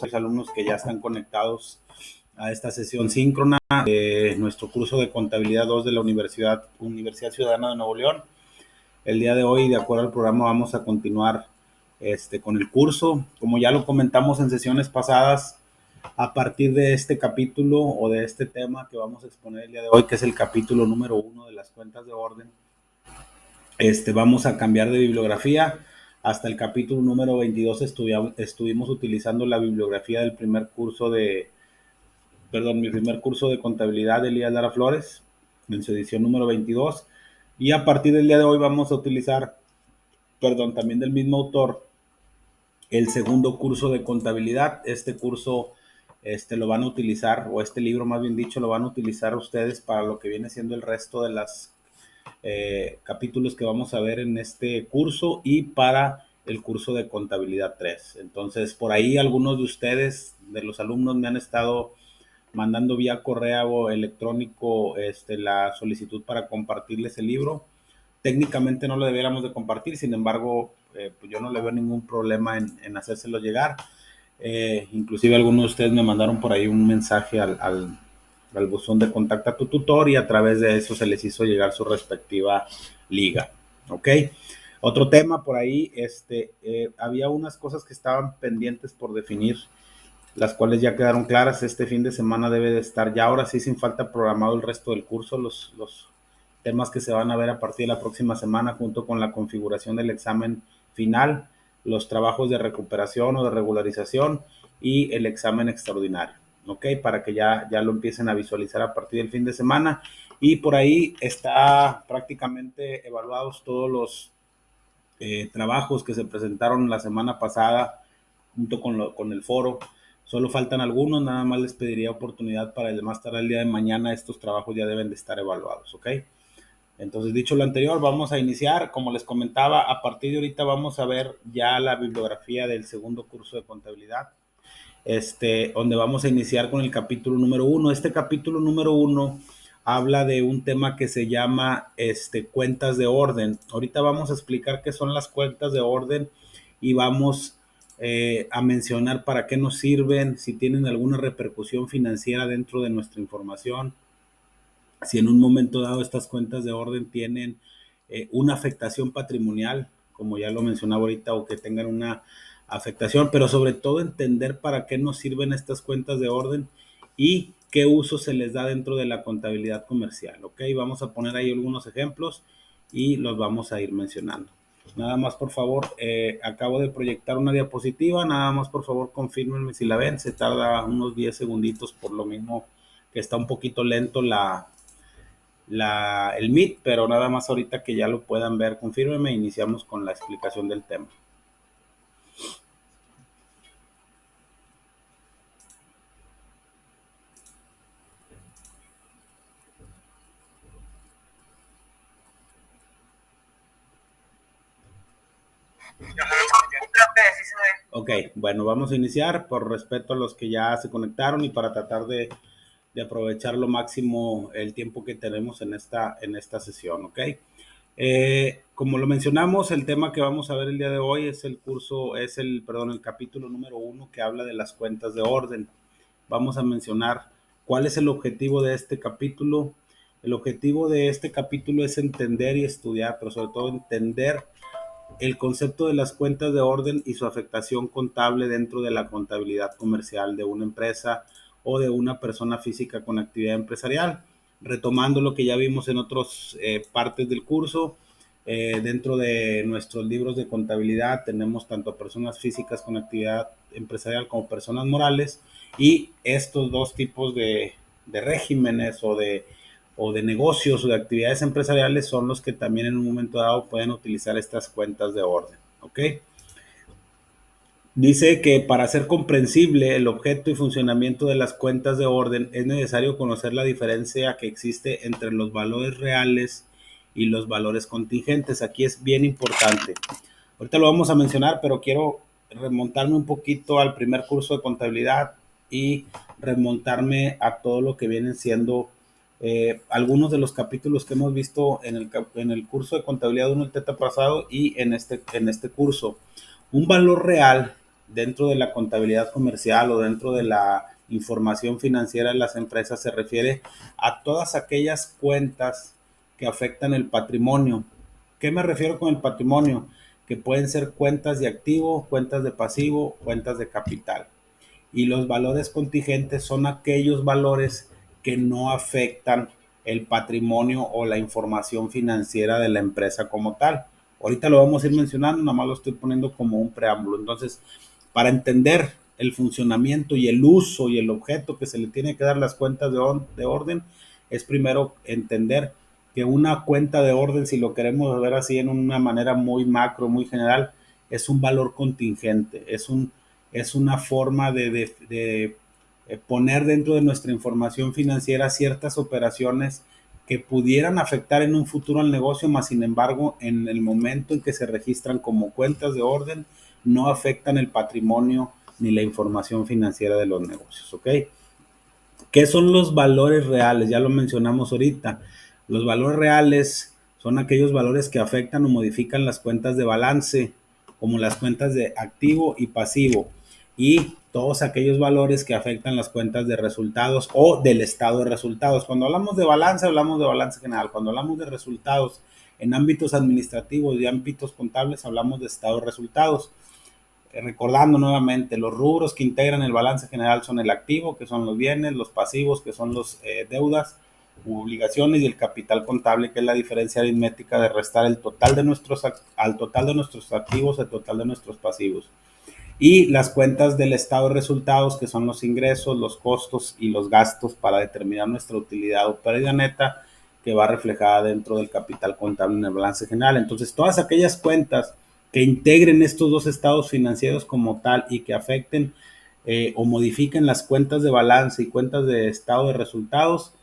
a los alumnos que ya están conectados a esta sesión síncrona de nuestro curso de Contabilidad 2 de la Universidad Ciudadana de Nuevo León. El día de hoy, de acuerdo al programa, vamos a continuar con el curso. Como ya lo comentamos en sesiones pasadas, a partir de este capítulo o de este tema que vamos a exponer el día de hoy, que es el capítulo número 1 de las cuentas de orden, vamos a cambiar de bibliografía. Hasta el capítulo número 22 estuvimos utilizando la bibliografía del mi primer curso de contabilidad de Elías Lara Flores, en su edición número 22. Y a partir del día de hoy vamos a utilizar, también del mismo autor, el segundo curso de contabilidad. Este curso lo van a utilizar, o este libro más bien dicho, lo van a utilizar ustedes para lo que viene siendo el resto de las capítulos que vamos a ver en este curso y para el curso de contabilidad 3. Entonces, por ahí algunos de ustedes, de los alumnos, me han estado mandando vía correo o electrónico la solicitud para compartirles el libro. Técnicamente no lo debiéramos de compartir, sin embargo, pues yo no le veo ningún problema en hacérselo llegar. Inclusive algunos de ustedes me mandaron por ahí un mensaje al buzón de contacta a tu tutor, y a través de eso se les hizo llegar su respectiva liga. ¿Ok? Otro tema por ahí, había unas cosas que estaban pendientes por definir, las cuales ya quedaron claras. Este fin de semana debe de estar ya, ahora sí, sin falta, programado el resto del curso, los temas que se van a ver a partir de la próxima semana, junto con la configuración del examen final, los trabajos de recuperación o de regularización y el examen extraordinario. ¿Ok? Para que ya lo empiecen a visualizar a partir del fin de semana. Y por ahí está prácticamente evaluados todos los trabajos que se presentaron la semana pasada junto con el foro. Solo faltan algunos, nada más les pediría oportunidad para el más tarde el día de mañana. Estos trabajos ya deben de estar evaluados, ¿ok? Entonces, dicho lo anterior, vamos a iniciar. Como les comentaba, a partir de ahorita vamos a ver ya la bibliografía del segundo curso de contabilidad, donde vamos a iniciar con el capítulo número 1. Este capítulo número 1 habla de un tema que se llama cuentas de orden. Ahorita vamos a explicar qué son las cuentas de orden y vamos a mencionar para qué nos sirven, si tienen alguna repercusión financiera dentro de nuestra información, si en un momento dado estas cuentas de orden tienen una afectación patrimonial, como ya lo mencionaba ahorita, o que tengan una afectación, pero sobre todo entender para qué nos sirven estas cuentas de orden y qué uso se les da dentro de la contabilidad comercial. Ok, vamos a poner ahí algunos ejemplos y los vamos a ir mencionando. Nada más, por favor, acabo de proyectar una diapositiva. Nada más, por favor, confírmenme si la ven. Se tarda unos 10 segunditos, por lo mismo que está un poquito lento el Meet, pero nada más ahorita que ya lo puedan ver, confírmeme e iniciamos con la explicación del tema. Ok, bueno, vamos a iniciar por respeto a los que ya se conectaron y para tratar de aprovechar lo máximo el tiempo que tenemos en esta sesión, ¿ok? Como lo mencionamos, el tema que vamos a ver el día de hoy es el capítulo número 1, que habla de las cuentas de orden. Vamos a mencionar cuál es el objetivo de este capítulo. El objetivo de este capítulo es entender y estudiar, pero sobre todo entender el concepto de las cuentas de orden y su afectación contable dentro de la contabilidad comercial de una empresa o de una persona física con actividad empresarial. Retomando lo que ya vimos en otras partes del curso, dentro de nuestros libros de contabilidad tenemos tanto personas físicas con actividad empresarial como personas morales, y estos dos tipos de regímenes o de negocios o de actividades empresariales son los que también en un momento dado pueden utilizar estas cuentas de orden. ¿Ok? Dice que para hacer comprensible el objeto y funcionamiento de las cuentas de orden es necesario conocer la diferencia que existe entre los valores reales y los valores contingentes. Aquí es bien importante. Ahorita lo vamos a mencionar, pero quiero remontarme un poquito al primer curso de contabilidad y remontarme a todo lo que vienen siendo algunos de los capítulos que hemos visto en el curso de contabilidad 1 del TETA pasado y en este curso. Un valor real dentro de la contabilidad comercial o dentro de la información financiera de las empresas se refiere a todas aquellas cuentas que afectan el patrimonio. ¿Qué me refiero con el patrimonio? Que pueden ser cuentas de activo, cuentas de pasivo, cuentas de capital. Y los valores contingentes son aquellos valores que no afectan el patrimonio o la información financiera de la empresa como tal. Ahorita lo vamos a ir mencionando, nada más lo estoy poniendo como un preámbulo. Entonces, para entender el funcionamiento y el uso y el objeto que se le tiene que dar a las cuentas de orden, es primero entender que una cuenta de orden, si lo queremos ver así en una manera muy macro, muy general, es un valor contingente, es una forma de poner dentro de nuestra información financiera ciertas operaciones que pudieran afectar en un futuro al negocio, más sin embargo, en el momento en que se registran como cuentas de orden, no afectan el patrimonio ni la información financiera de los negocios, ¿ok? ¿Qué son los valores reales? Ya lo mencionamos ahorita. Los valores reales son aquellos valores que afectan o modifican las cuentas de balance, como las cuentas de activo y pasivo, y todos aquellos valores que afectan las cuentas de resultados o del estado de resultados. Cuando hablamos de balance general. Cuando hablamos de resultados en ámbitos administrativos y ámbitos contables, hablamos de estado de resultados. Recordando nuevamente, los rubros que integran el balance general son el activo, que son los bienes, los pasivos, que son los deudas u obligaciones, y el capital contable, que es la diferencia aritmética de restar el total de nuestros, al total de nuestros activos, el total de nuestros pasivos. Y las cuentas del estado de resultados, que son los ingresos, los costos y los gastos para determinar nuestra utilidad o pérdida neta, que va reflejada dentro del capital contable en el balance general. Entonces, todas aquellas cuentas que integren estos dos estados financieros como tal y que afecten o modifiquen las cuentas de balance y cuentas de estado de resultados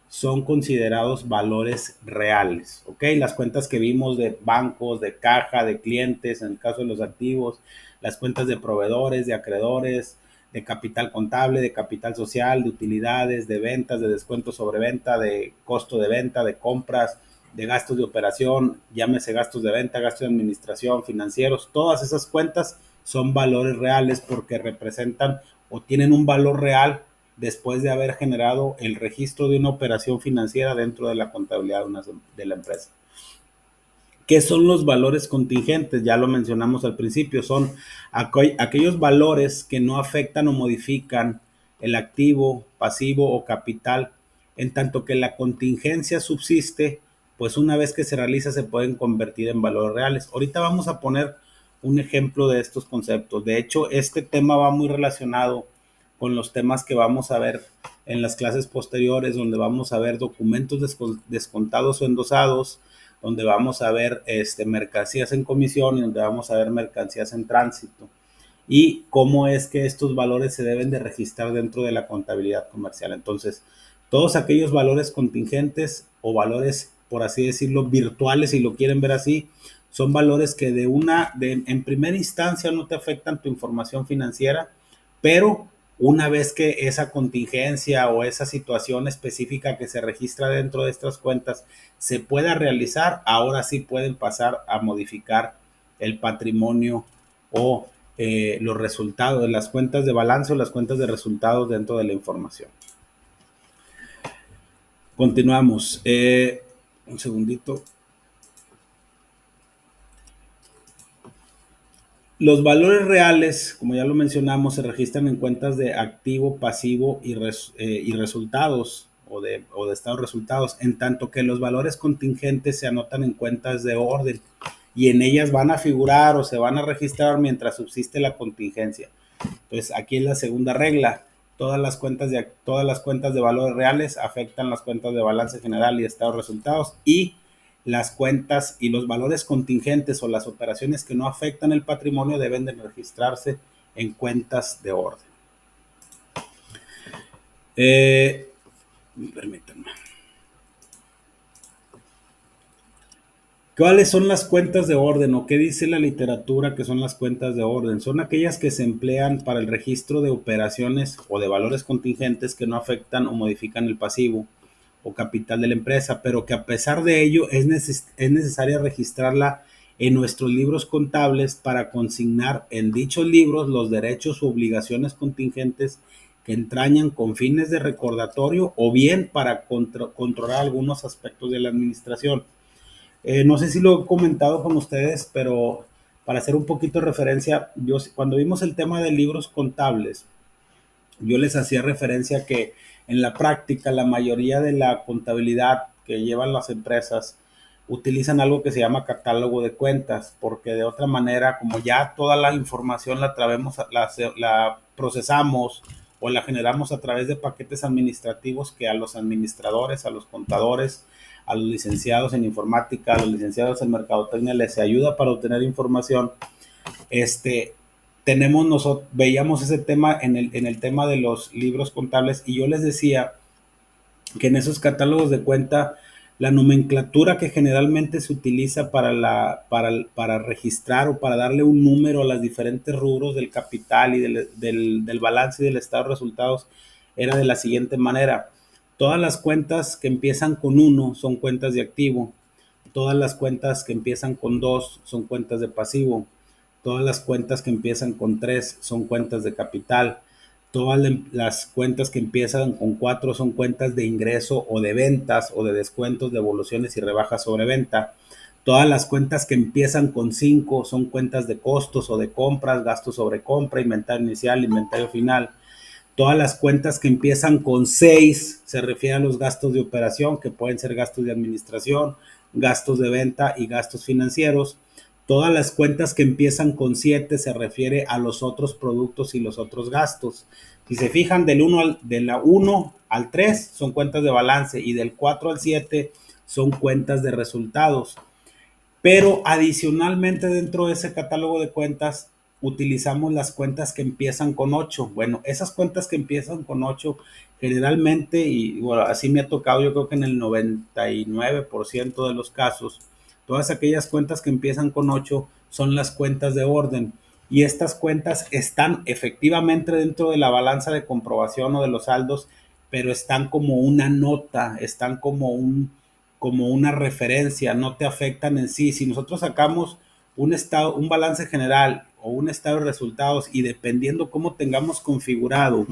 son considerados valores reales, ¿ok? Las cuentas que vimos de bancos, de caja, de clientes, en el caso de los activos, las cuentas de proveedores, de acreedores, de capital contable, de capital social, de utilidades, de ventas, de descuento sobre venta, de costo de venta, de compras, de gastos de operación, llámese gastos de venta, gastos de administración, financieros, todas esas cuentas son valores reales porque representan o tienen un valor real después de haber generado el registro de una operación financiera dentro de la contabilidad de la empresa. ¿Qué son los valores contingentes? Ya lo mencionamos al principio, son aquellos valores que no afectan o modifican el activo, pasivo o capital, en tanto que la contingencia subsiste, pues una vez que se realiza se pueden convertir en valores reales. Ahorita vamos a poner un ejemplo de estos conceptos. De hecho, este tema va muy relacionado con los temas que vamos a ver en las clases posteriores, donde vamos a ver documentos descontados o endosados, donde vamos a ver mercancías en comisión y donde vamos a ver mercancías en tránsito, y cómo es que estos valores se deben de registrar dentro de la contabilidad comercial. Entonces, todos aquellos valores contingentes o valores, por así decirlo, virtuales, si lo quieren ver así, son valores que en primera instancia no te afectan tu información financiera, pero una vez que esa contingencia o esa situación específica que se registra dentro de estas cuentas se pueda realizar, ahora sí pueden pasar a modificar el patrimonio o los resultados de las cuentas de balance o las cuentas de resultados dentro de la información. Continuamos. Un segundito. Los valores reales, como ya lo mencionamos, se registran en cuentas de activo, pasivo y resultados o de estado de resultados, en tanto que los valores contingentes se anotan en cuentas de orden y en ellas van a figurar o se van a registrar mientras subsiste la contingencia. Entonces, aquí es la segunda regla. Todas las cuentas de valores reales afectan las cuentas de balance general y estado de resultados, y las cuentas y los valores contingentes o las operaciones que no afectan el patrimonio deben de registrarse en cuentas de orden. Permítanme. ¿Cuáles son las cuentas de orden o qué dice la literatura que son las cuentas de orden? Son aquellas que se emplean para el registro de operaciones o de valores contingentes que no afectan o modifican el pasivo o capital de la empresa, pero que a pesar de ello es necesaria registrarla en nuestros libros contables para consignar en dichos libros los derechos u obligaciones contingentes que entrañan con fines de recordatorio o bien para controlar algunos aspectos de la administración. No sé si lo he comentado con ustedes, pero para hacer un poquito de referencia, yo cuando vimos el tema de libros contables, yo les hacía referencia que en la práctica la mayoría de la contabilidad que llevan las empresas utilizan algo que se llama catálogo de cuentas, porque de otra manera, como ya toda la información la, la procesamos o la generamos a través de paquetes administrativos que a los administradores, a los contadores, a los licenciados en informática, a los licenciados en mercadotecnia les ayuda para obtener información. Nosotros veíamos ese tema en el tema de los libros contables y yo les decía que en esos catálogos de cuenta la nomenclatura que generalmente se utiliza para registrar o para darle un número a las diferentes rubros del capital y del balance y del estado de resultados era de la siguiente manera. Todas las cuentas que empiezan con 1 son cuentas de activo. Todas las cuentas que empiezan con 2 son cuentas de pasivo. Todas las cuentas que empiezan con 3 son cuentas de capital. Todas las cuentas que empiezan con 4 son cuentas de ingreso o de ventas o de descuentos, devoluciones y rebajas sobre venta. Todas las cuentas que empiezan con 5 son cuentas de costos o de compras, gastos sobre compra, inventario inicial, inventario final. Todas las cuentas que empiezan con 6 se refieren a los gastos de operación, que pueden ser gastos de administración, gastos de venta y gastos financieros. Todas las cuentas que empiezan con 7 se refiere a los otros productos y los otros gastos. Si se fijan, de la 1 al 3 son cuentas de balance y del 4 al 7 son cuentas de resultados. Pero adicionalmente dentro de ese catálogo de cuentas utilizamos las cuentas que empiezan con 8. Bueno, esas cuentas que empiezan con 8 generalmente, y bueno, así me ha tocado, yo creo que en el 99% de los casos, todas aquellas cuentas que empiezan con 8 son las cuentas de orden. Y estas cuentas están efectivamente dentro de la balanza de comprobación o de los saldos, pero están como una nota, están como una referencia, no te afectan en sí. Si nosotros sacamos un estado, un balance general o un estado de resultados y dependiendo cómo tengamos configurado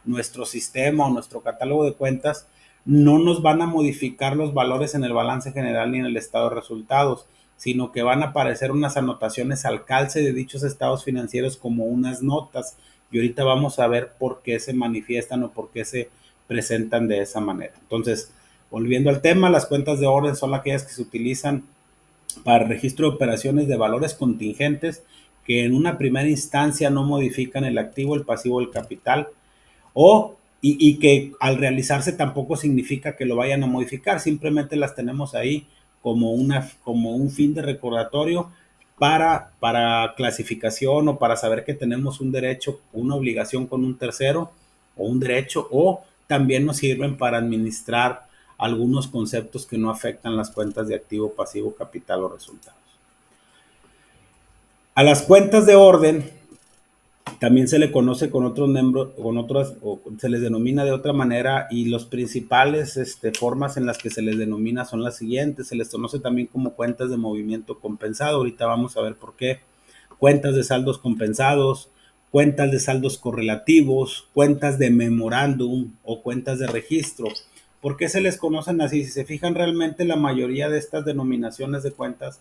nuestro sistema o nuestro catálogo de cuentas, no nos van a modificar los valores en el balance general ni en el estado de resultados, sino que van a aparecer unas anotaciones al calce de dichos estados financieros como unas notas. Y ahorita vamos a ver por qué se manifiestan o por qué se presentan de esa manera. Entonces, volviendo al tema, las cuentas de orden son aquellas que se utilizan para registro de operaciones de valores contingentes que en una primera instancia no modifican el activo, el pasivo, el capital, y que al realizarse tampoco significa que lo vayan a modificar, simplemente las tenemos ahí como un fin de recordatorio para clasificación o para saber que tenemos un derecho, una obligación con un tercero o un derecho, o también nos sirven para administrar algunos conceptos que no afectan las cuentas de activo, pasivo, capital o resultados. A las cuentas de orden también se le conoce con otros nombres, o se les denomina de otra manera, y los principales formas en las que se les denomina son las siguientes. Se les conoce también como cuentas de movimiento compensado. Ahorita vamos a ver por qué. Cuentas de saldos compensados, cuentas de saldos correlativos, cuentas de memorándum o cuentas de registro. ¿Por qué se les conocen así? Si se fijan, realmente la mayoría de estas denominaciones de cuentas,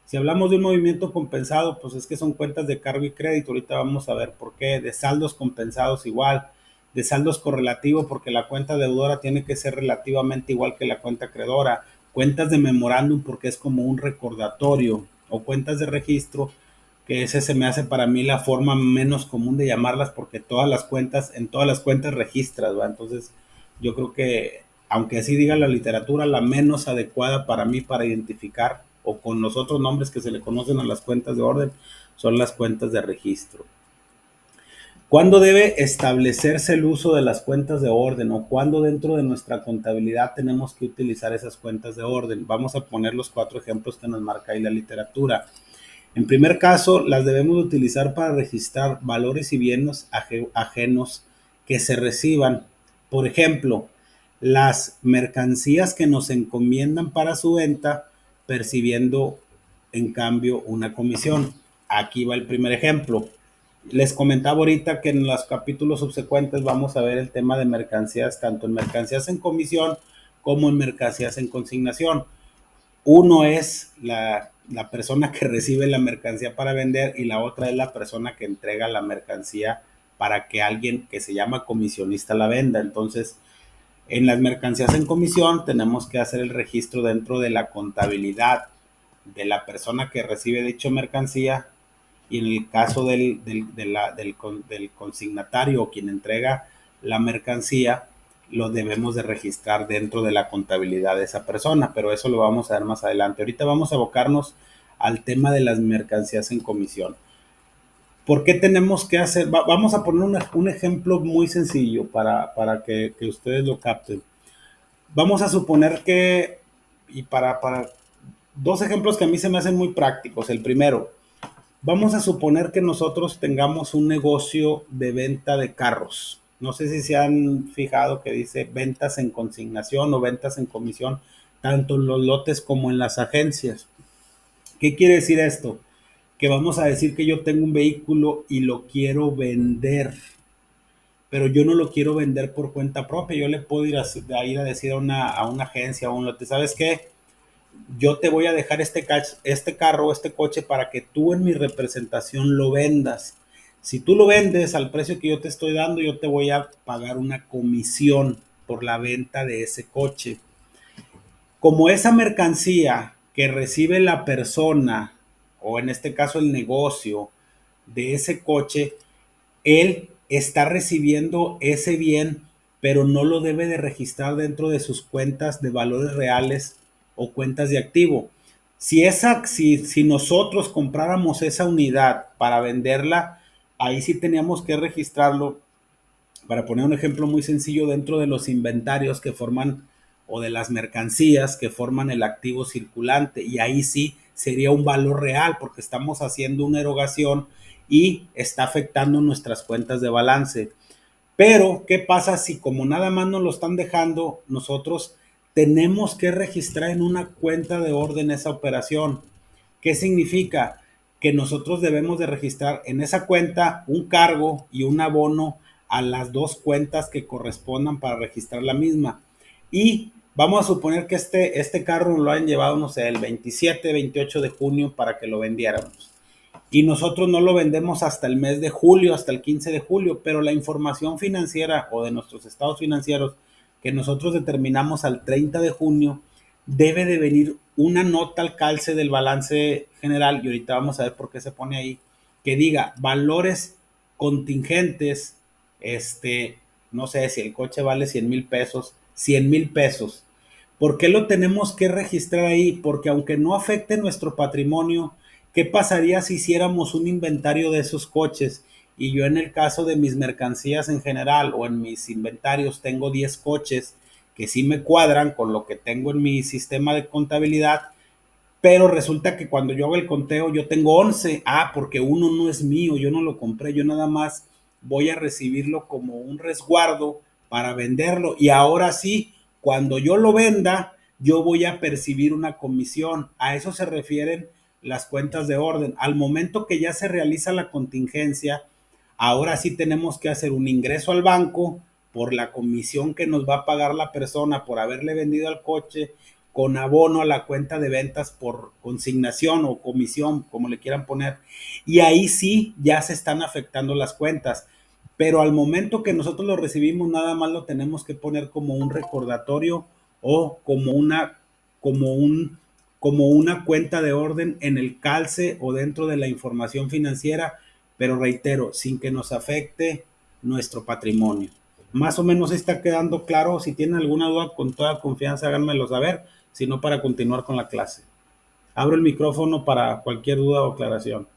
si hablamos de un movimiento compensado, pues es que son cuentas de cargo y crédito. Ahorita vamos a ver por qué. De saldos compensados igual. De saldos correlativos, porque la cuenta deudora tiene que ser relativamente igual que la cuenta acreedora. Cuentas de memorándum, porque es como un recordatorio. O cuentas de registro, que ese se me hace para mí la forma menos común de llamarlas, porque en todas las cuentas registras, ¿va? Entonces, yo creo que, aunque así diga la literatura, la menos adecuada para mí para identificar o con los otros nombres que se le conocen a las cuentas de orden son las cuentas de registro. ¿Cuándo debe establecerse el uso de las cuentas de orden o cuándo dentro de nuestra contabilidad tenemos que utilizar esas cuentas de orden? Vamos a poner los 4 ejemplos que nos marca ahí la literatura. En primer caso, las debemos utilizar para registrar valores y bienes ajenos que se reciban. Por ejemplo, las mercancías que nos encomiendan para su venta, percibiendo en cambio, una comisión. Aquí va el primer ejemplo. Les comentaba ahorita que en los capítulos subsecuentes vamos a ver el tema de mercancías, tanto en mercancías en comisión como en mercancías en consignación. Uno es la persona que recibe la mercancía para vender y la otra es la persona que entrega la mercancía para que alguien que se llama comisionista la venda. Entonces, en las mercancías en comisión tenemos que hacer el registro dentro de la contabilidad de la persona que recibe dicha mercancía y en el caso del consignatario o quien entrega la mercancía, lo debemos de registrar dentro de la contabilidad de esa persona, pero eso lo vamos a ver más adelante. Ahorita vamos a abocarnos al tema de las mercancías en comisión. ¿Por qué tenemos que hacer? Vamos a poner un ejemplo muy sencillo para que ustedes lo capten. Vamos a suponer que, y para dos ejemplos que a mí se me hacen muy prácticos. El primero, vamos a suponer que nosotros tengamos un negocio de venta de carros. No sé si se han fijado que dice ventas en consignación o ventas en comisión, tanto en los lotes como en las agencias. ¿Qué quiere decir esto? Que vamos a decir que yo tengo un vehículo y lo quiero vender, pero yo no lo quiero vender por cuenta propia. Yo le puedo ir a decir a una agencia, a un lote, ¿sabes qué? Yo te voy a dejar este carro, este coche para que tú en mi representación lo vendas. Si tú lo vendes al precio que yo te estoy dando, yo te voy a pagar una comisión por la venta de ese coche. Como esa mercancía que recibe la persona, o en este caso el negocio de ese coche, él está recibiendo ese bien, pero no lo debe de registrar dentro de sus cuentas de valores reales o cuentas de activo. Si nosotros compráramos esa unidad para venderla, ahí sí teníamos que registrarlo. Para poner un ejemplo muy sencillo, dentro de los inventarios que forman o de las mercancías que forman el activo circulante, y ahí sí sería un valor real porque estamos haciendo una erogación y está afectando nuestras cuentas de balance. Pero, ¿qué pasa si como nada más nos lo están dejando, nosotros tenemos que registrar en una cuenta de orden esa operación? ¿Qué significa? Que nosotros debemos de registrar en esa cuenta un cargo y un abono a las dos cuentas que correspondan para registrar la misma. Y vamos a suponer que este carro lo han llevado, no sé, el 27, 28 de junio para que lo vendiéramos y nosotros no lo vendemos hasta el mes de julio, hasta el 15 de julio, pero la información financiera o de nuestros estados financieros que nosotros determinamos al 30 de junio, debe de venir una nota al calce del balance general, y ahorita vamos a ver por qué se pone ahí, que diga valores contingentes, no sé si el coche vale 100,000 pesos, 100,000 pesos. ¿Por qué lo tenemos que registrar ahí? Porque aunque no afecte nuestro patrimonio, ¿qué pasaría si hiciéramos un inventario de esos coches? Y yo en el caso de mis mercancías en general o en mis inventarios tengo 10 coches que sí me cuadran con lo que tengo en mi sistema de contabilidad, pero resulta que cuando yo hago el conteo yo tengo 11. Porque uno no es mío, yo no lo compré, yo nada más voy a recibirlo como un resguardo para venderlo. Y ahora sí, cuando yo lo venda, yo voy a percibir una comisión. A eso se refieren las cuentas de orden. Al momento que ya se realiza la contingencia, ahora sí tenemos que hacer un ingreso al banco por la comisión que nos va a pagar la persona por haberle vendido el coche, con abono a la cuenta de ventas por consignación o comisión, como le quieran poner. Y ahí sí ya se están afectando las cuentas. Pero al momento que nosotros lo recibimos, nada más lo tenemos que poner como un recordatorio o como una cuenta de orden en el calce o dentro de la información financiera, pero reitero, sin que nos afecte nuestro patrimonio. Más o menos está quedando claro. Si tienen alguna duda, con toda confianza háganmelo saber, si no, para continuar con la clase. Abro el micrófono para cualquier duda o aclaración.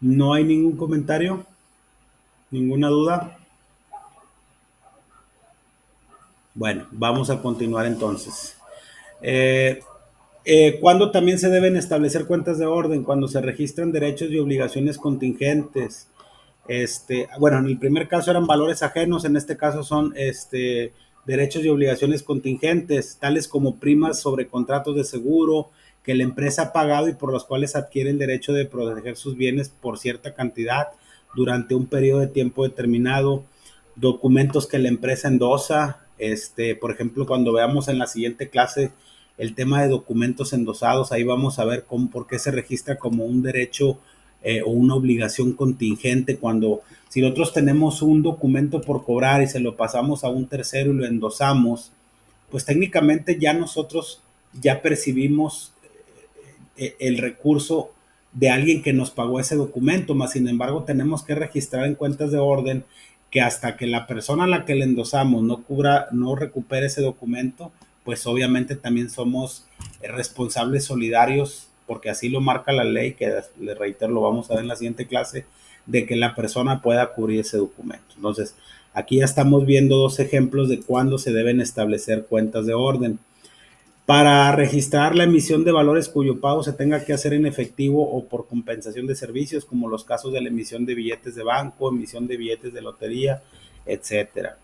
¿No hay ningún comentario? ¿Ninguna duda? Bueno, vamos a continuar entonces. Eh, ¿Cuándo también se deben establecer cuentas de orden? Cuando se registran derechos y obligaciones contingentes. Bueno, en el primer caso eran valores ajenos, en este caso son derechos y obligaciones contingentes, tales como primas sobre contratos de seguro que la empresa ha pagado y por los cuales adquiere el derecho de proteger sus bienes por cierta cantidad durante un periodo de tiempo determinado, documentos que la empresa endosa, por ejemplo, cuando veamos en la siguiente clase el tema de documentos endosados, ahí vamos a ver por qué se registra como un derecho o una obligación contingente cuando si nosotros tenemos un documento por cobrar y se lo pasamos a un tercero y lo endosamos, pues técnicamente ya nosotros ya percibimos el recurso de alguien que nos pagó ese documento, más sin embargo tenemos que registrar en cuentas de orden que hasta que la persona a la que le endosamos no recupere ese documento, pues obviamente también somos responsables solidarios, porque así lo marca la ley, que le reitero, lo vamos a ver en la siguiente clase, de que la persona pueda cubrir ese documento. Entonces, aquí ya estamos viendo dos ejemplos de cuándo se deben establecer cuentas de orden. Para registrar la emisión de valores cuyo pago se tenga que hacer en efectivo o por compensación de servicios, como los casos de la emisión de billetes de banco, emisión de billetes de lotería, etcétera.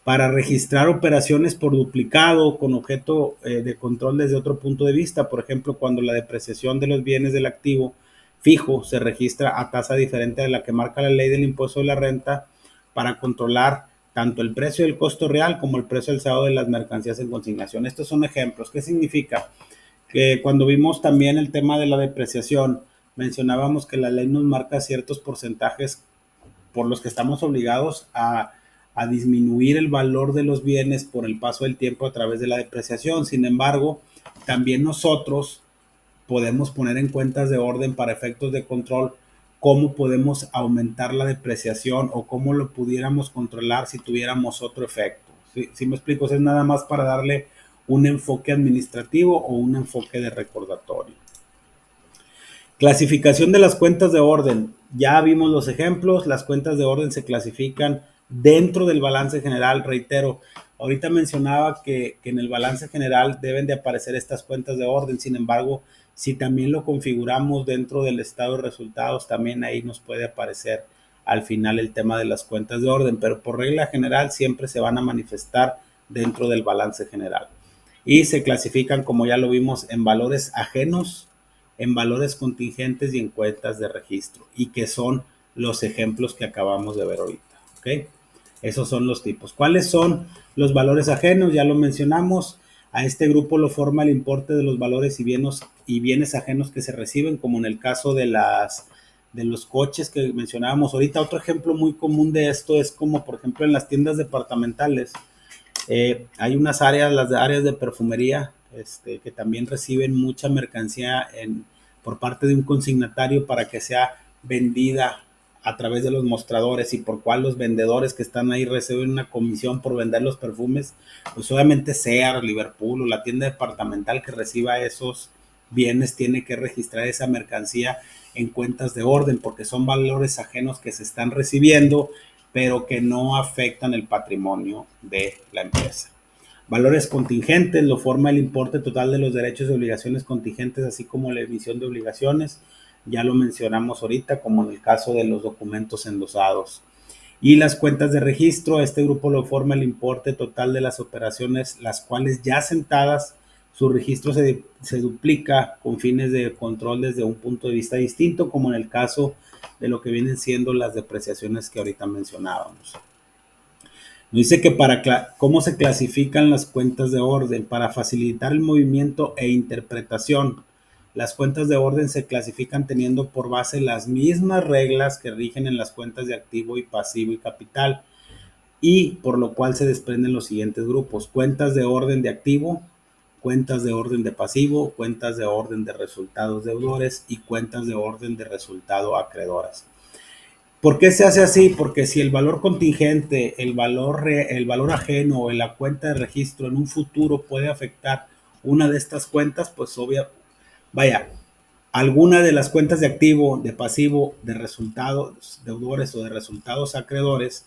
Para registrar operaciones por duplicado con objeto de control desde otro punto de vista, por ejemplo, cuando la depreciación de los bienes del activo fijo se registra a tasa diferente de la que marca la ley del impuesto de la renta para controlar tanto el precio del costo real como el precio alzado de las mercancías en consignación. Estos son ejemplos. ¿Qué significa? Que cuando vimos también el tema de la depreciación, mencionábamos que la ley nos marca ciertos porcentajes por los que estamos obligados a disminuir el valor de los bienes por el paso del tiempo a través de la depreciación. Sin embargo, también nosotros podemos poner en cuentas de orden para efectos de control cómo podemos aumentar la depreciación o cómo lo pudiéramos controlar si tuviéramos otro efecto. ¿Sí me explico? Es nada más para darle un enfoque administrativo o un enfoque de recordatorio. Clasificación de las cuentas de orden. Ya vimos los ejemplos, las cuentas de orden se clasifican dentro del balance general, reitero. Ahorita mencionaba que en el balance general deben de aparecer estas cuentas de orden, sin embargo, si también lo configuramos dentro del estado de resultados, también ahí nos puede aparecer al final el tema de las cuentas de orden, pero por regla general siempre se van a manifestar dentro del balance general. Y se clasifican, como ya lo vimos, en valores ajenos, en valores contingentes y en cuentas de registro, y que son los ejemplos que acabamos de ver ahorita. ¿Ok? Esos son los tipos. ¿Cuáles son los valores ajenos? Ya lo mencionamos. A este grupo lo forma el importe de los valores y bienes ajenos que se reciben, como en el caso de los coches que mencionábamos ahorita. Otro ejemplo muy común de esto es como, por ejemplo, en las tiendas departamentales. Hay unas áreas, las áreas de perfumería, que también reciben mucha mercancía por parte de un consignatario para que sea vendida a través de los mostradores y por cual los vendedores que están ahí reciben una comisión por vender los perfumes, pues obviamente Sears, Liverpool o la tienda departamental que reciba esos bienes tiene que registrar esa mercancía en cuentas de orden porque son valores ajenos que se están recibiendo pero que no afectan el patrimonio de la empresa. Valores contingentes lo forma el importe total de los derechos y obligaciones contingentes, así como la emisión de obligaciones. Ya lo mencionamos ahorita, como en el caso de los documentos endosados. Y las cuentas de registro, este grupo lo forma el importe total de las operaciones, las cuales ya sentadas, su registro se duplica con fines de control desde un punto de vista distinto, como en el caso de lo que vienen siendo las depreciaciones que ahorita mencionábamos. Nos dice que cómo se clasifican las cuentas de orden para facilitar el movimiento e interpretación. Las cuentas de orden se clasifican teniendo por base las mismas reglas que rigen en las cuentas de activo y pasivo y capital, y por lo cual se desprenden los siguientes grupos: cuentas de orden de activo, cuentas de orden de pasivo, cuentas de orden de resultados deudores y cuentas de orden de resultado acreedoras. ¿Por qué se hace así? Porque si el valor contingente, el valor ajeno o la cuenta de registro en un futuro puede afectar una de estas cuentas, pues vaya, alguna de las cuentas de activo, de pasivo, de resultados deudores o de resultados acreedores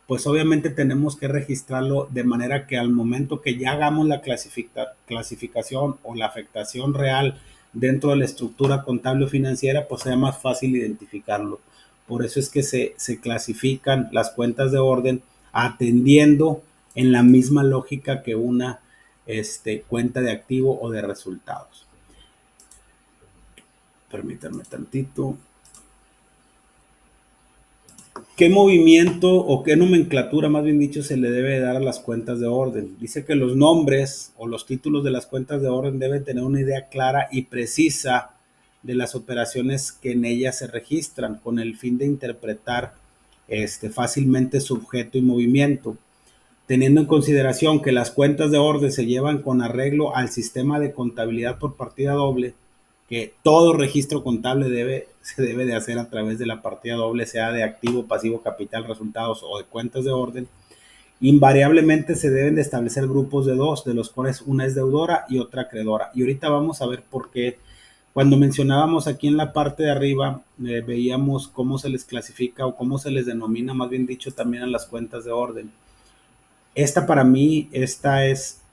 pues obviamente tenemos que registrarlo de manera que al momento que ya hagamos la clasificación o la afectación real dentro de la estructura contable o financiera, pues sea más fácil identificarlo. Por eso es que se clasifican las cuentas de orden atendiendo en la misma lógica que una cuenta de activo o de resultados. Permítanme tantito. ¿Qué movimiento o qué nomenclatura, más bien dicho, se le debe dar a las cuentas de orden? Dice que los nombres o los títulos de las cuentas de orden deben tener una idea clara y precisa de las operaciones que en ellas se registran, con el fin de interpretar fácilmente su objeto y movimiento, teniendo en consideración que las cuentas de orden se llevan con arreglo al sistema de contabilidad por partida doble, que todo registro contable se debe de hacer a través de la partida doble, sea de activo, pasivo, capital, resultados o de cuentas de orden. Invariablemente se deben de establecer grupos de dos, de los cuales una es deudora y otra acreedora. Y ahorita vamos a ver por qué. Cuando mencionábamos aquí en la parte de arriba, veíamos cómo se les clasifica o cómo se les denomina, más bien dicho, también a las cuentas de orden. Esta para mí,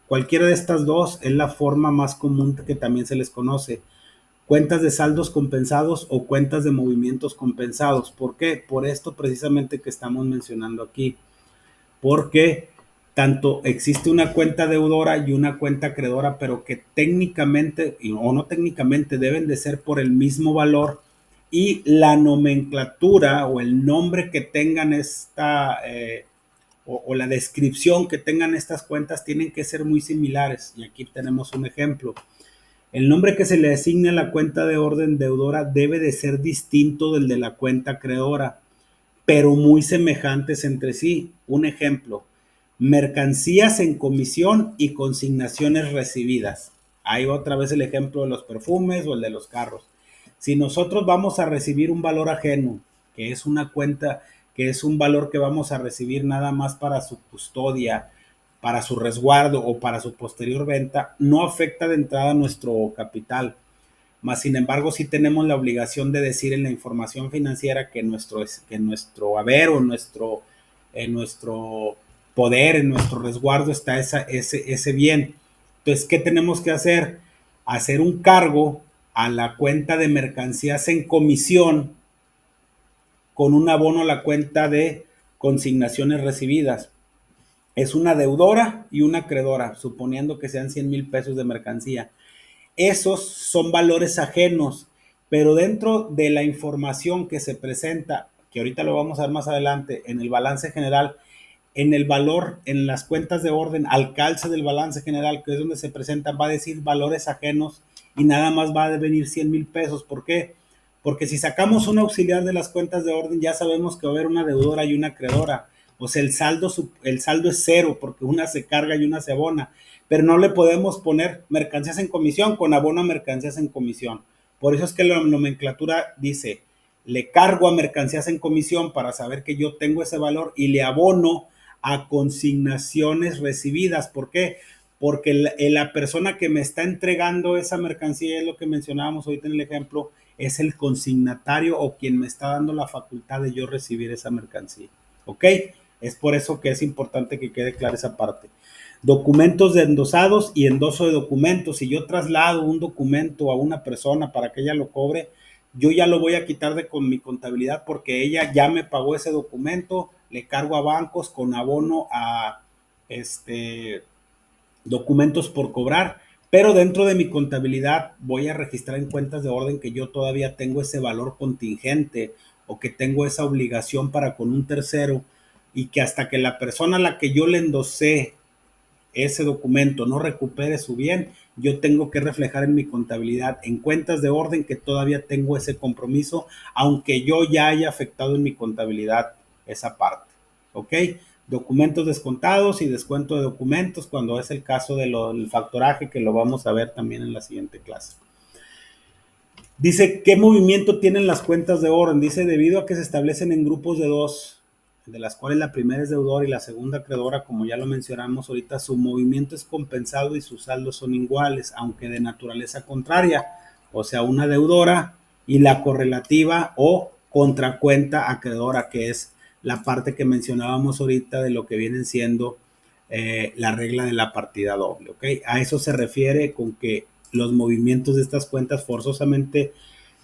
cualquiera de estas dos es la forma más común que también se les conoce. Cuentas de saldos compensados o cuentas de movimientos compensados. ¿Por qué? Por esto precisamente que estamos mencionando aquí. Porque tanto existe una cuenta deudora y una cuenta acreedora, pero que técnicamente o no técnicamente deben de ser por el mismo valor, y la nomenclatura o el nombre que tengan o la descripción que tengan estas cuentas tienen que ser muy similares. Y aquí tenemos un ejemplo. El nombre que se le asigne a la cuenta de orden deudora debe de ser distinto del de la cuenta acreedora, pero muy semejantes entre sí. Un ejemplo: mercancías en comisión y consignaciones recibidas. Ahí va otra vez el ejemplo de los perfumes o el de los carros. Si nosotros vamos a recibir un valor ajeno, que es una cuenta, que es un valor que vamos a recibir nada más para su custodia, para su resguardo o para su posterior venta, no afecta de entrada nuestro capital. Más sin embargo, sí tenemos la obligación de decir en la información financiera que nuestro haber o en nuestro poder, en nuestro resguardo está ese bien. Entonces, ¿qué tenemos que hacer? Hacer un cargo a la cuenta de mercancías en comisión con un abono a la cuenta de consignaciones recibidas. Es una deudora y una acreedora, suponiendo que sean 100,000 pesos de mercancía. Esos son valores ajenos, pero dentro de la información que se presenta, que ahorita lo vamos a ver más adelante, en el balance general, en el valor, en las cuentas de orden, al calce del balance general, que es donde se presentan, va a decir valores ajenos y nada más va a venir 100,000 pesos. ¿Por qué? Porque si sacamos un auxiliar de las cuentas de orden, ya sabemos que va a haber una deudora y una acreedora. O sea, el saldo es cero porque una se carga y una se abona, pero no le podemos poner mercancías en comisión con abono a mercancías en comisión. Por eso es que la nomenclatura dice: le cargo a mercancías en comisión para saber que yo tengo ese valor y le abono a consignaciones recibidas. ¿Por qué? Porque la persona que me está entregando esa mercancía, es lo que mencionábamos ahorita en el ejemplo, es el consignatario o quien me está dando la facultad de yo recibir esa mercancía. ¿Ok? Es por eso que es importante que quede clara esa parte. Documentos de endosados y endoso de documentos. Si yo traslado un documento a una persona para que ella lo cobre, yo ya lo voy a quitar con mi contabilidad porque ella ya me pagó ese documento, le cargo a bancos con abono a documentos por cobrar, pero dentro de mi contabilidad voy a registrar en cuentas de orden que yo todavía tengo ese valor contingente o que tengo esa obligación para con un tercero, y que hasta que la persona a la que yo le endosé ese documento no recupere su bien, yo tengo que reflejar en mi contabilidad, en cuentas de orden, que todavía tengo ese compromiso, aunque yo ya haya afectado en mi contabilidad esa parte. ¿Ok? Documentos descontados y descuento de documentos cuando es el caso del factoraje, que lo vamos a ver también en la siguiente clase. Dice: ¿qué movimiento tienen las cuentas de orden? Dice: debido a que se establecen en grupos de dos, de las cuales la primera es deudora y la segunda acreedora, como ya lo mencionamos ahorita, su movimiento es compensado y sus saldos son iguales, aunque de naturaleza contraria. O sea, una deudora y la correlativa o contracuenta acreedora, que es la parte que mencionábamos ahorita de lo que vienen siendo la regla de la partida doble, ¿ok? A eso se refiere con que los movimientos de estas cuentas forzosamente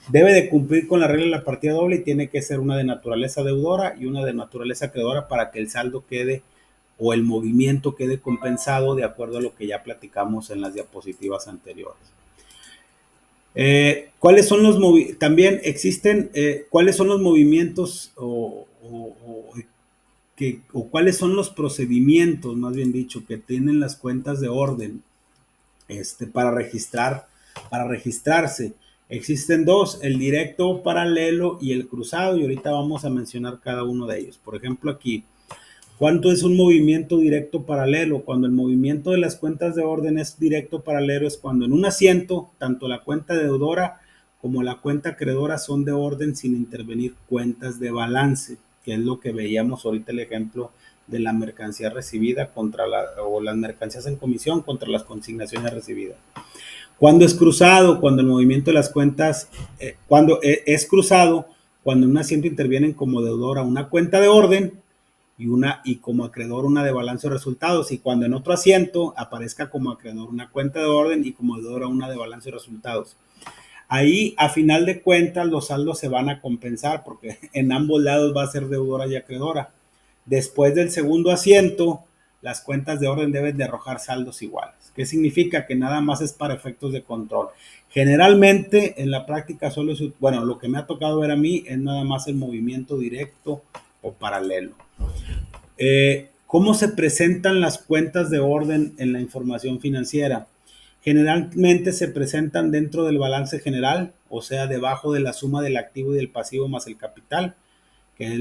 debe de cumplir con la regla de la partida doble y tiene que ser una de naturaleza deudora y una de naturaleza acreedora para que el saldo quede o el movimiento quede compensado de acuerdo a lo que ya platicamos en las diapositivas anteriores. ¿Cuáles son los también existen cuáles son los movimientos o cuáles son los procedimientos, más bien dicho, que tienen las cuentas de orden para registrarse? Existen dos, el directo paralelo y el cruzado, y ahorita vamos a mencionar cada uno de ellos. Por ejemplo, aquí, ¿cuánto es un movimiento directo paralelo? Cuando el movimiento de las cuentas de orden es directo paralelo, es cuando en un asiento, tanto la cuenta deudora como la cuenta acreedora son de orden sin intervenir cuentas de balance, que es lo que veíamos ahorita el ejemplo de la mercancía recibida o las mercancías en comisión contra las consignaciones recibidas. Cuando es cruzado, cuando el movimiento de las cuentas, es cruzado, cuando en un asiento intervienen como deudora una cuenta de orden y como acreedor una de balance de resultados, y cuando en otro asiento aparezca como acreedor una cuenta de orden y como deudora una de balance de resultados. Ahí, a final de cuentas, los saldos se van a compensar porque en ambos lados va a ser deudora y acreedora. Después del segundo asiento, las cuentas de orden deben de arrojar saldos iguales. ¿Qué significa? Que nada más es para efectos de control. Generalmente, en la práctica solo es, bueno, lo que me ha tocado ver a mí es nada más el movimiento directo o paralelo. ¿Cómo se presentan las cuentas de orden en la información financiera? Generalmente se presentan dentro del balance general, o sea, debajo de la suma del activo y del pasivo más el capital, que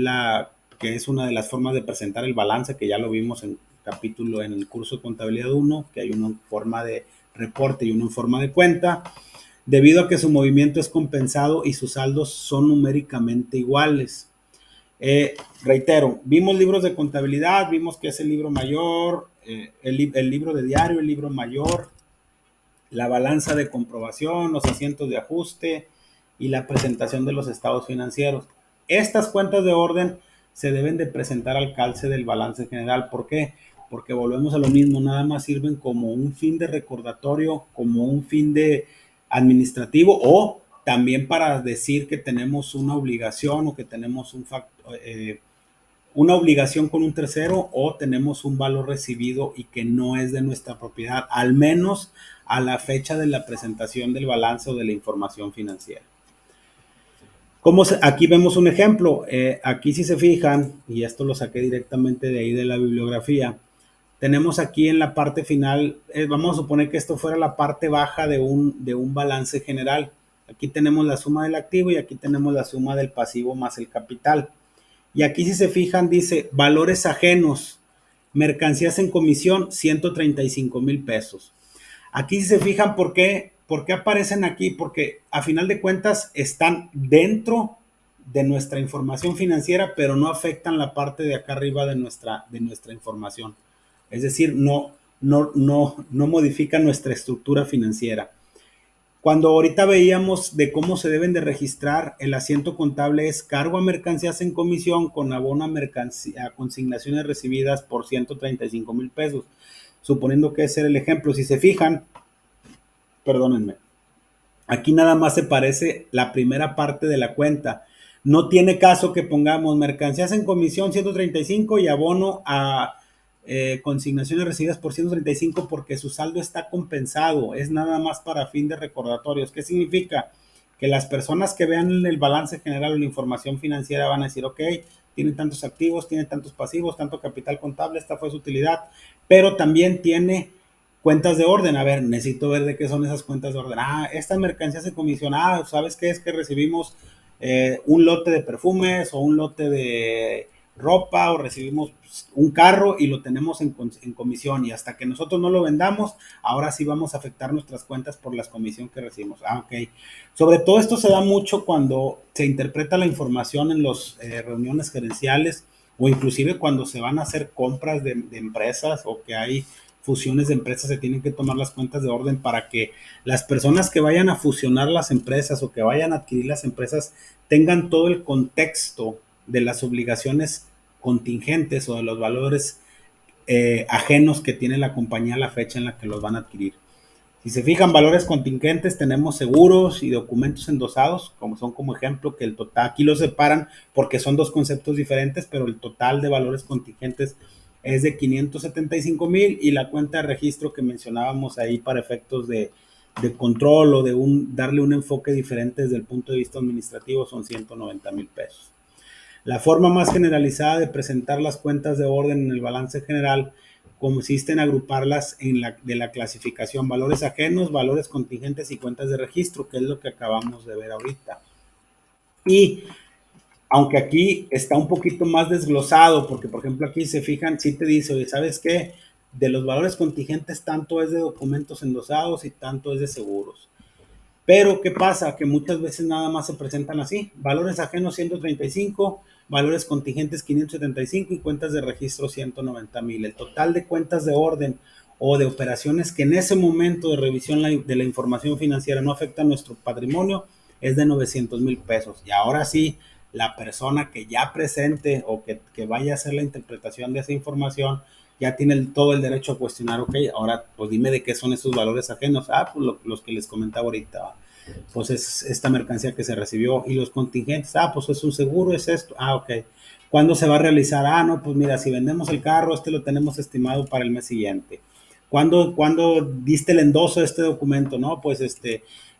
es una de las formas de presentar el balance, que ya lo vimos en el curso de contabilidad 1, que hay una en forma de reporte y una en forma de cuenta, debido a que su movimiento es compensado y sus saldos son numéricamente iguales. Reitero, vimos libros de contabilidad, vimos que es el libro mayor, el libro de diario, el libro mayor, la balanza de comprobación, los asientos de ajuste y la presentación de los estados financieros. Estas cuentas de orden se deben de presentar al calce del balance general. ¿Por qué? Porque volvemos a lo mismo, nada más sirven como un fin de recordatorio, como un fin de administrativo o también para decir que tenemos una obligación o que tenemos una obligación con un tercero o tenemos un valor recibido y que no es de nuestra propiedad, al menos a la fecha de la presentación del balance o de la información financiera. Aquí vemos un ejemplo. Aquí si se fijan, y esto lo saqué directamente de ahí de la bibliografía, tenemos aquí en la parte final, vamos a suponer que esto fuera la parte baja de un balance general. Aquí tenemos la suma del activo y aquí tenemos la suma del pasivo más el capital. Y aquí si se fijan dice valores ajenos, mercancías en comisión, 135,000 pesos. Aquí si se fijan ¿por qué aparecen aquí? Porque a final de cuentas están dentro de nuestra información financiera, pero no afectan la parte de acá arriba de nuestra información. Es decir, no modifican nuestra estructura financiera. Cuando ahorita veíamos de cómo se deben de registrar, el asiento contable es cargo a mercancías en comisión con abono a consignaciones recibidas por 135,000 pesos. Suponiendo que ese era el ejemplo. Si se fijan, perdónenme, aquí nada más se parece la primera parte de la cuenta. No tiene caso que pongamos mercancías en comisión 135 y abono a consignaciones recibidas por 135 porque su saldo está compensado. Es nada más para fin de recordatorios. ¿Qué significa? Que las personas que vean el balance general o la información financiera van a decir, ok, tiene tantos activos, tiene tantos pasivos, tanto capital contable, esta fue su utilidad, pero también tiene cuentas de orden. A ver, necesito ver de qué son esas cuentas de orden. Estas mercancías se comisionadas, ¿sabes qué es? Que recibimos un lote de perfumes o un lote de ropa o recibimos un carro y lo tenemos en comisión y hasta que nosotros no lo vendamos, ahora sí vamos a afectar nuestras cuentas por las comisiones que recibimos. Ok. Sobre todo esto se da mucho cuando se interpreta la información en las reuniones gerenciales o inclusive cuando se van a hacer compras de empresas o que hay fusiones de empresas, se tienen que tomar las cuentas de orden para que las personas que vayan a fusionar las empresas o que vayan a adquirir las empresas tengan todo el contexto de las obligaciones contingentes o de los valores ajenos que tiene la compañía a la fecha en la que los van a adquirir. Si se fijan, valores contingentes, tenemos seguros y documentos endosados, como son como ejemplo, que el total, aquí los separan porque son dos conceptos diferentes, pero el total de valores contingentes es de 575,000 y la cuenta de registro que mencionábamos ahí para efectos de control o de darle un enfoque diferente desde el punto de vista administrativo son 190,000 pesos. La forma más generalizada de presentar las cuentas de orden en el balance general consiste en agruparlas de la clasificación valores ajenos, valores contingentes y cuentas de registro, que es lo que acabamos de ver ahorita. Y aunque aquí está un poquito más desglosado, porque por ejemplo aquí se fijan, sí te dice, oye, ¿sabes qué? De los valores contingentes tanto es de documentos endosados y tanto es de seguros. Pero, ¿qué pasa? Que muchas veces nada más se presentan así. Valores ajenos 135, valores contingentes 575 y cuentas de registro 190,000. El total de cuentas de orden o de operaciones que en ese momento de revisión de la información financiera no afecta a nuestro patrimonio es de 900,000 pesos. Y ahora sí, la persona que ya presente o que vaya a hacer la interpretación de esa información ya tiene todo el derecho a cuestionar, ok, ahora pues dime de qué son esos valores ajenos. Pues los que les comentaba ahorita, pues es esta mercancía que se recibió y los contingentes, pues es un seguro, es esto, ok. ¿Cuándo se va a realizar? No, pues mira, si vendemos el carro, lo tenemos estimado para el mes siguiente. ¿Cuándo diste el endoso de este documento? No, pues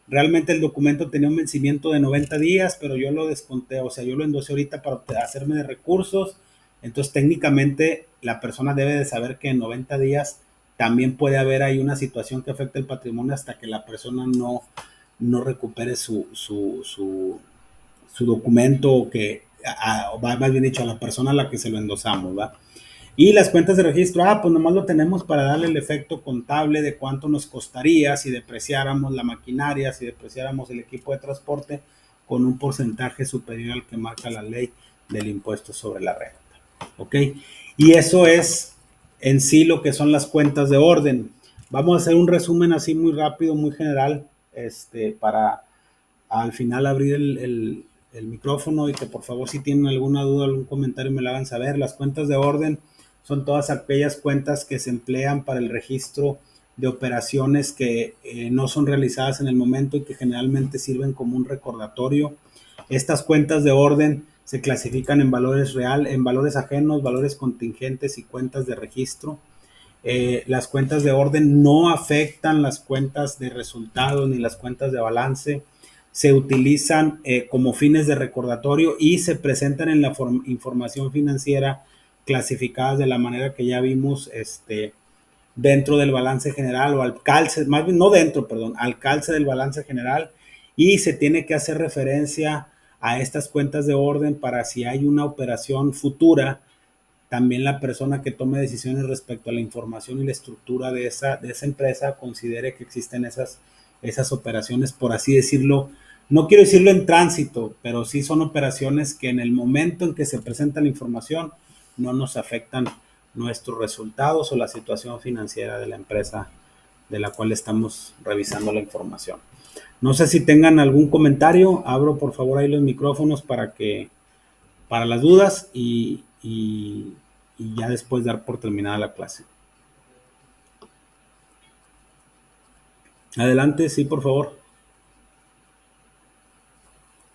realmente el documento tenía un vencimiento de 90 días, pero yo lo desconté, o sea, yo lo endosé ahorita para hacerme de recursos. Entonces, técnicamente, la persona debe de saber que en 90 días también puede haber ahí una situación que afecte el patrimonio hasta que la persona no recupere su documento, que va más bien dicho a la persona a la que se lo endosamos, ¿va? Y las cuentas de registro, pues nomás lo tenemos para darle el efecto contable de cuánto nos costaría si depreciáramos la maquinaria, si depreciáramos el equipo de transporte con un porcentaje superior al que marca la ley del impuesto sobre la renta. ¿Ok? Y eso es en sí lo que son las cuentas de orden. Vamos a hacer un resumen así muy rápido, muy general, para al final abrir el micrófono y que por favor si tienen alguna duda, algún comentario me lo hagan saber. Las cuentas de orden son todas aquellas cuentas que se emplean para el registro de operaciones que no son realizadas en el momento y que generalmente sirven como un recordatorio. Estas cuentas de orden se clasifican en valores real, en valores ajenos, valores contingentes y cuentas de registro. Las cuentas de orden no afectan las cuentas de resultados ni las cuentas de balance. Se utilizan como fines de recordatorio y se presentan en la información financiera clasificadas de la manera que ya vimos dentro del balance general o al calce, más bien no dentro, perdón, al calce del balance general, y se tiene que hacer referencia a estas cuentas de orden para si hay una operación futura, también la persona que tome decisiones respecto a la información y la estructura de esa empresa considere que existen esas operaciones, por así decirlo, no quiero decirlo en tránsito, pero sí son operaciones que en el momento en que se presenta la información no nos afectan nuestros resultados o la situación financiera de la empresa de la cual estamos revisando la información. No sé si tengan algún comentario, abro por favor ahí los micrófonos para las dudas y ya después dar por terminada la clase. Adelante, sí, por favor.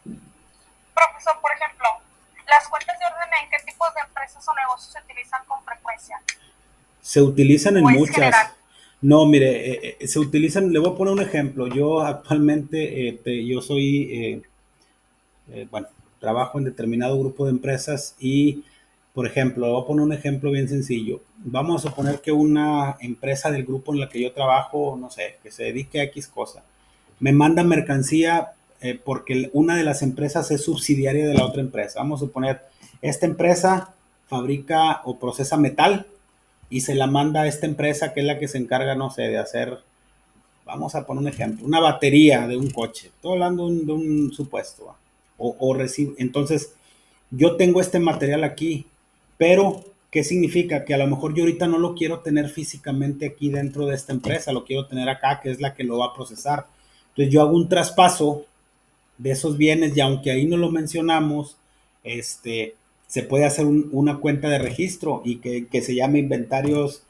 Profesor, por ejemplo, las cuentas de orden, ¿en qué tipos de empresas o negocios se utilizan con frecuencia? Se utilizan en muchas. General? No, mire, se utilizan, le voy a poner un ejemplo. Yo actualmente, yo soy, bueno, trabajo en determinado grupo de empresas y, por ejemplo, voy a poner un ejemplo bien sencillo. Vamos a suponer que una empresa del grupo en la que yo trabajo, no sé, que se dedique a X cosa, me manda mercancía porque una de las empresas es subsidiaria de la otra empresa. Vamos a suponer, esta empresa fabrica o procesa metal y se la manda a esta empresa que es la que se encarga, no sé, de hacer, vamos a poner un ejemplo, una batería de un coche. Estoy hablando de un supuesto. O recibe. Entonces, yo tengo este material aquí, pero ¿qué significa? Que a lo mejor yo ahorita no lo quiero tener físicamente aquí dentro de esta empresa, lo quiero tener acá, que es la que lo va a procesar. Entonces, yo hago un traspaso de esos bienes y aunque ahí no lo mencionamos, se puede hacer una cuenta de registro y que se llame inventarios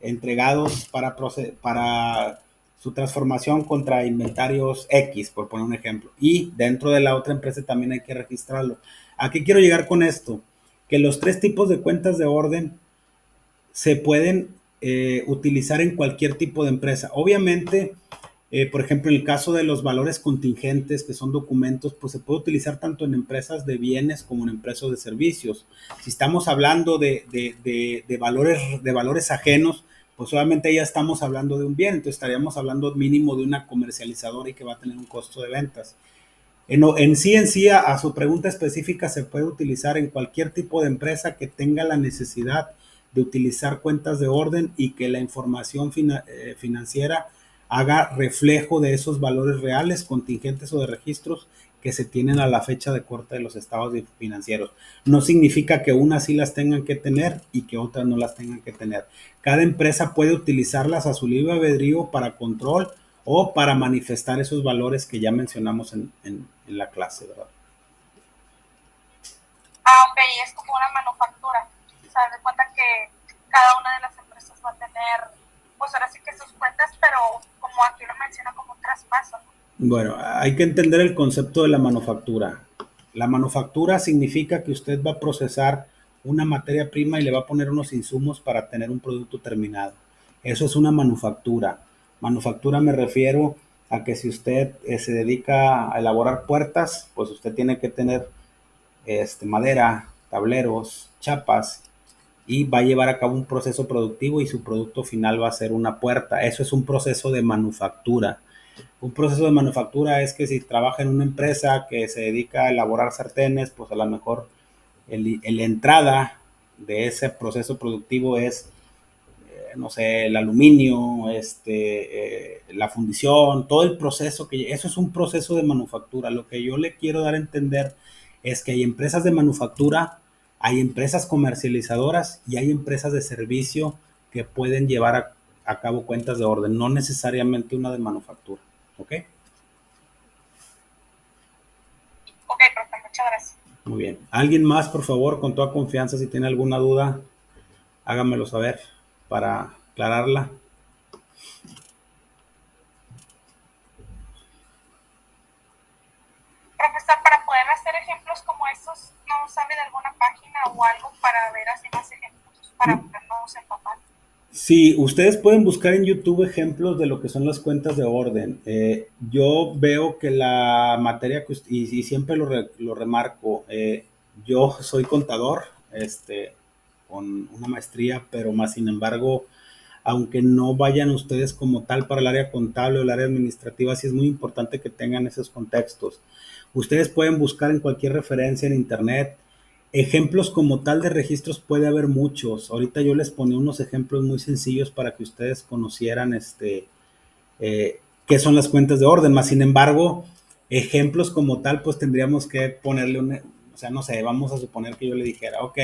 entregados para su transformación contra inventarios X, por poner un ejemplo. Y dentro de la otra empresa también hay que registrarlo. ¿A qué quiero llegar con esto? Que los tres tipos de cuentas de orden se pueden utilizar en cualquier tipo de empresa. Obviamente, por ejemplo, en el caso de los valores contingentes, que son documentos, pues se puede utilizar tanto en empresas de bienes como en empresas de servicios. Si estamos hablando de valores ajenos, pues obviamente ya estamos hablando de un bien, entonces estaríamos hablando mínimo de una comercializadora y que va a tener un costo de ventas. En sí, a su pregunta específica, se puede utilizar en cualquier tipo de empresa que tenga la necesidad de utilizar cuentas de orden y que la información financiera haga reflejo de esos valores reales, contingentes o de registros que se tienen a la fecha de corte de los estados financieros. No significa que unas sí las tengan que tener y que otras no las tengan que tener. Cada empresa puede utilizarlas a su libre albedrío para control o para manifestar esos valores que ya mencionamos en la clase, ¿verdad? Ah, ok, es como una manufactura. O sea, de cuenta que cada una de las empresas va a tener, pues ahora sí que sus cuentas, pero como aquí lo menciona, como un traspaso, ¿no? Bueno, hay que entender el concepto de la manufactura. La manufactura significa que usted va a procesar una materia prima y le va a poner unos insumos para tener un producto terminado. Eso es una manufactura. Manufactura me refiero a que si usted se dedica a elaborar puertas, pues usted tiene que tener madera, tableros, chapas y va a llevar a cabo un proceso productivo y su producto final va a ser una puerta. Eso es un proceso de manufactura. Un proceso de manufactura es que si trabaja en una empresa que se dedica a elaborar sartenes, pues a lo mejor la entrada de ese proceso productivo es, no sé, el aluminio, la fundición, todo el proceso que eso es un proceso de manufactura. Lo que yo le quiero dar a entender es que hay empresas de manufactura, hay empresas comercializadoras y hay empresas de servicio que pueden llevar a cabo cuentas de orden, no necesariamente una de manufactura. ¿Ok? Ok, profe, muchas gracias. Muy bien. ¿Alguien más, por favor, con toda confianza, si tiene alguna duda, hágamelo saber para aclararla? Profesor, para poder hacer ejemplos como estos, ¿no sabe de alguna página o algo para ver así más ejemplos, para podernos empapar? Sí, ustedes pueden buscar en YouTube ejemplos de lo que son las cuentas de orden. Yo veo que la materia, y siempre lo remarco, yo soy contador, con una maestría, pero más sin embargo, aunque no vayan ustedes como tal para el área contable o el área administrativa, sí es muy importante que tengan esos contextos. Ustedes pueden buscar en cualquier referencia en internet. Ejemplos como tal de registros puede haber muchos. Ahorita yo les ponía unos ejemplos muy sencillos para que ustedes conocieran qué son las cuentas de orden. Más sin embargo, ejemplos como tal, pues tendríamos que ponerle o sea, no sé, vamos a suponer que yo le dijera, ok,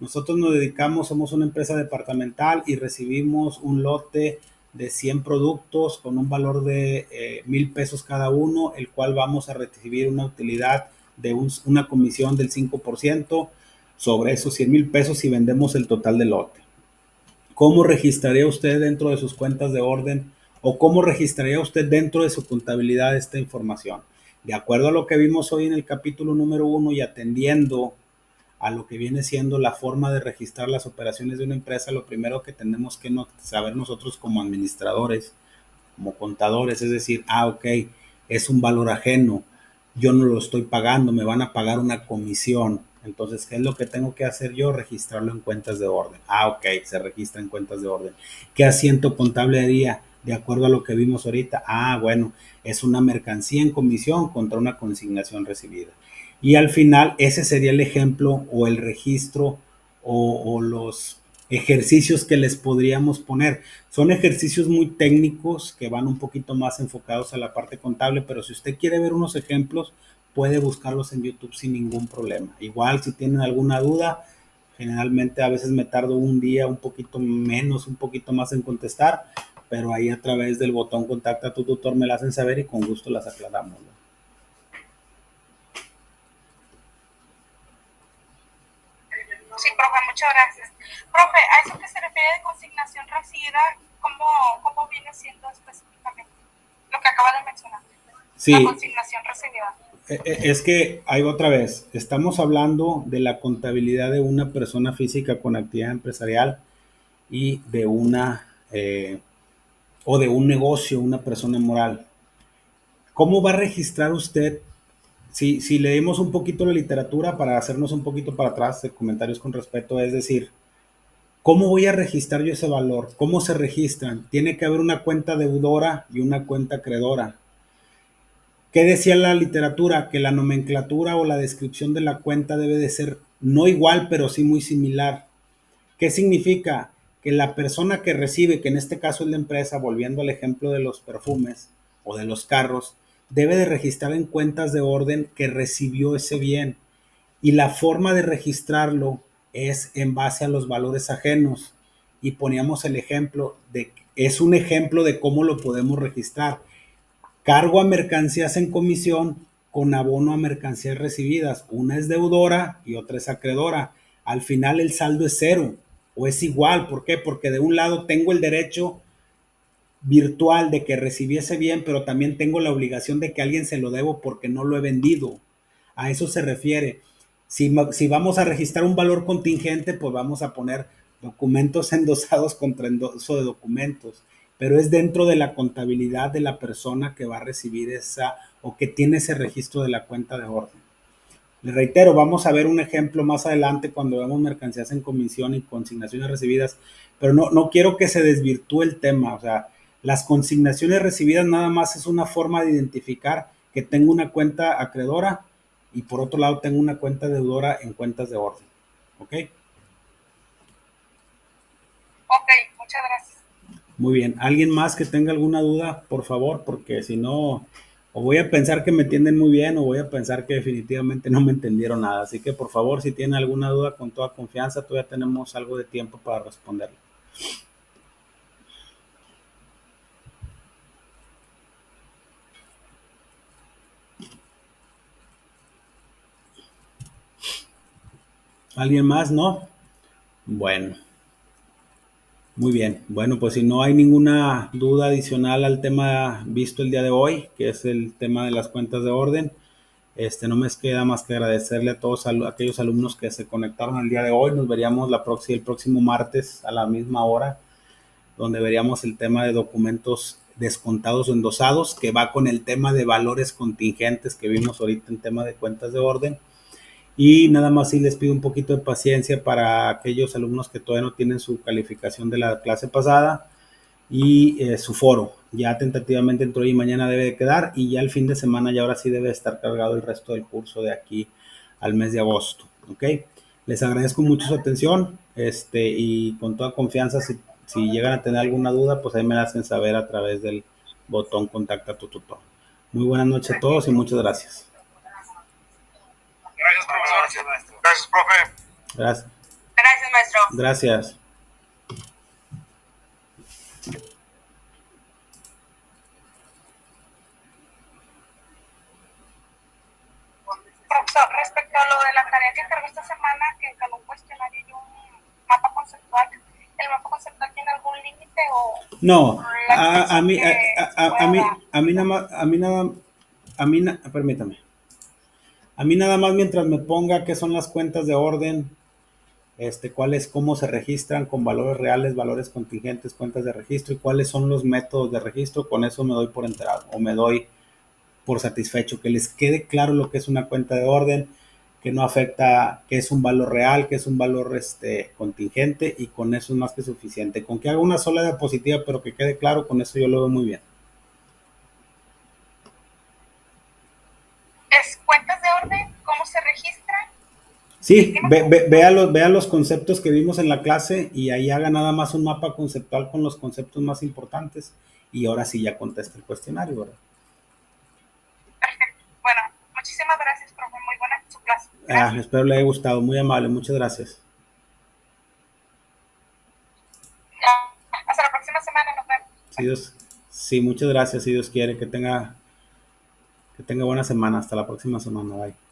nosotros nos dedicamos, somos una empresa departamental y recibimos un lote de 100 productos con un valor de 1,000 pesos cada uno, el cual vamos a recibir una utilidad de una comisión del 5% sobre esos 100,000 pesos si vendemos el total del lote. ¿Cómo registraría usted dentro de sus cuentas de orden o cómo registraría usted dentro de su contabilidad esta información? De acuerdo a lo que vimos hoy en el capítulo número 1 y atendiendo a lo que viene siendo la forma de registrar las operaciones de una empresa, lo primero que tenemos que saber nosotros como administradores, como contadores, es decir, ok, es un valor ajeno, yo no lo estoy pagando, me van a pagar una comisión. Entonces, ¿qué es lo que tengo que hacer yo? Registrarlo en cuentas de orden. Ok, se registra en cuentas de orden. ¿Qué asiento contable haría? De acuerdo a lo que vimos ahorita. Bueno, es una mercancía en comisión contra una consignación recibida. Y al final, ese sería el ejemplo o el registro o los ejercicios que les podríamos poner. Son ejercicios muy técnicos que van un poquito más enfocados a la parte contable, pero si usted quiere ver unos ejemplos, puede buscarlos en YouTube sin ningún problema. Igual, si tienen alguna duda, generalmente a veces me tardo un día, un poquito menos, un poquito más en contestar, pero ahí a través del botón contacta a tu tutor me la hacen saber y con gusto las aclaramos, ¿no? Profe, a eso que se refiere de consignación recibida, ¿cómo viene siendo específicamente lo que acaba de mencionar? La Sí, consignación recibida. es que hay otra vez, estamos hablando de la contabilidad de una persona física con actividad empresarial y de o de un negocio, una persona moral. ¿Cómo va a registrar usted? Si leemos un poquito la literatura para hacernos un poquito para atrás de comentarios con respecto, es decir, ¿cómo voy a registrar yo ese valor? ¿Cómo se registran? Tiene que haber una cuenta deudora y una cuenta acreedora. ¿Qué decía la literatura? Que la nomenclatura o la descripción de la cuenta debe de ser no igual, pero sí muy similar. ¿Qué significa? Que la persona que recibe, que en este caso es la empresa, volviendo al ejemplo de los perfumes o de los carros, debe de registrar en cuentas de orden que recibió ese bien. Y la forma de registrarlo es en base a los valores ajenos. Y poníamos el ejemplo es un ejemplo de cómo lo podemos registrar. Cargo a mercancías en comisión con abono a mercancías recibidas. Una es deudora y otra es acreedora. Al final el saldo es cero o es igual. ¿Por qué? Porque de un lado tengo el derecho virtual de que recibiese bien, pero también tengo la obligación de que a alguien se lo debo porque no lo he vendido. A eso se refiere. Si vamos a registrar un valor contingente, pues vamos a poner documentos endosados contra endoso de documentos, pero es dentro de la contabilidad de la persona que va a recibir esa o que tiene ese registro de la cuenta de orden. Les reitero, vamos a ver un ejemplo más adelante cuando vemos mercancías en comisión y consignaciones recibidas, pero no quiero que se desvirtúe el tema. O sea, las consignaciones recibidas nada más es una forma de identificar que tengo una cuenta acreedora y por otro lado tengo una cuenta deudora en cuentas de orden. ¿Ok? Ok, muchas gracias. Muy bien. ¿Alguien más que tenga alguna duda, por favor? Porque si no, o voy a pensar que me entienden muy bien o voy a pensar que definitivamente no me entendieron nada. Así que por favor, si tienen alguna duda, con toda confianza, todavía tenemos algo de tiempo para responderlo. ¿Alguien más? ¿No? Bueno, muy bien. Bueno, pues si no hay ninguna duda adicional al tema visto el día de hoy, que es el tema de las cuentas de orden, no me queda más que agradecerle a todos aquellos alumnos que se conectaron el día de hoy. Nos veríamos el próximo martes a la misma hora, donde veríamos el tema de documentos descontados o endosados, que va con el tema de valores contingentes que vimos ahorita en tema de cuentas de orden. Y nada más sí les pido un poquito de paciencia para aquellos alumnos que todavía no tienen su calificación de la clase pasada y su foro. Ya tentativamente entre hoy y mañana debe de quedar y ya el fin de semana ya ahora sí debe estar cargado el resto del curso de aquí al mes de agosto. ¿Ok? Les agradezco mucho su atención y con toda confianza si llegan a tener alguna duda pues ahí me la hacen saber a través del botón contacta a tu tutor. Muy buenas noches a todos y muchas gracias. Gracias, profesor. Gracias, profe. Gracias. Gracias, maestro. Gracias. Profesor, respecto a lo de la tarea que encargó esta semana, que encargó un cuestionario y un mapa conceptual, ¿el mapa conceptual tiene algún límite o No, la a extensión mí, que se pueda dar? a mí nada más, permítame. A mí nada más mientras me ponga qué son las cuentas de orden, cuáles, cómo se registran con valores reales, valores contingentes, cuentas de registro y cuáles son los métodos de registro, con eso me doy por enterado o me doy por satisfecho, que les quede claro lo que es una cuenta de orden, que no afecta, que es un valor real, que es un valor contingente y con eso es más que suficiente. Con que haga una sola diapositiva, pero que quede claro, con eso yo lo veo muy bien. ¿Es cuentas de orden? ¿Cómo se registran? Sí, vea los conceptos que vimos en la clase y ahí haga nada más un mapa conceptual con los conceptos más importantes y ahora sí ya contesta el cuestionario, ¿verdad? Perfecto. Bueno, muchísimas gracias, profe. Muy buena su clase. Espero le haya gustado, muy amable, muchas gracias. Hasta la próxima semana, nos vemos. Sí, muchas gracias, si Dios quiere, que tenga buena semana, hasta la próxima semana, bye.